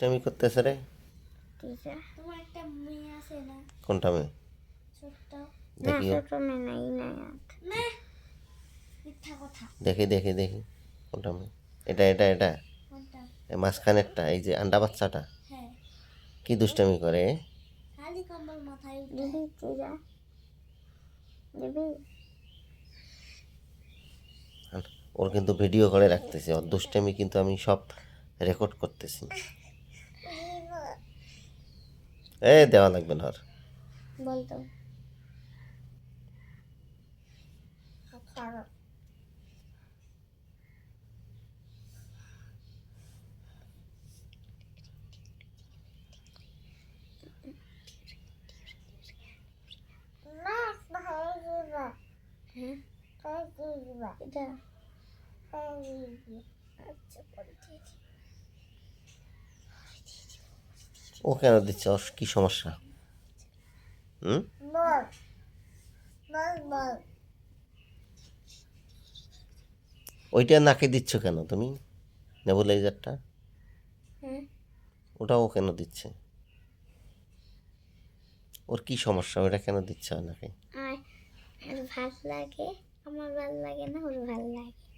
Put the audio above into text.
দুষ্টামি করতেছে রে। তোমার একটা মেয়ে আছে না? কোনটা মেয়ে? ছোট্ট দেখি না, ছোট মেয়ে না, ইনায়াত না, মিথ্যা কথা। দেখি দেখি দেখি কোনটা মেয়ে? এটা এটা এটা কোনটা? এই মাঝখানেরটা, এই যে আন্ডা বাচ্চাটা হ্যাঁ, কি দুষ্টামি করে? খালি কম্বল মাথায় উঠে দিবি তুইরা দিবি। ওর কিন্তু ভিডিও করে রাখতেছি, ওর দুষ্টামি কিন্তু আমি সব রেকর্ড করতেছি। এ দেওয়া লাগবে না ওর। বলতো ও কেন দিচ্ছে? ওর কি সমস্যা? হুম? ওইটা নাকে দিচ্ছ কেন তুমি, নেবুলাইজারটা? ওটাও কেন দিচ্ছে? ওর কি সমস্যা? ওটা কেন দিচ্ছে নাকে? আর ভাল লাগে, আমার ভাল লাগে না, ওর ভাল লাগে।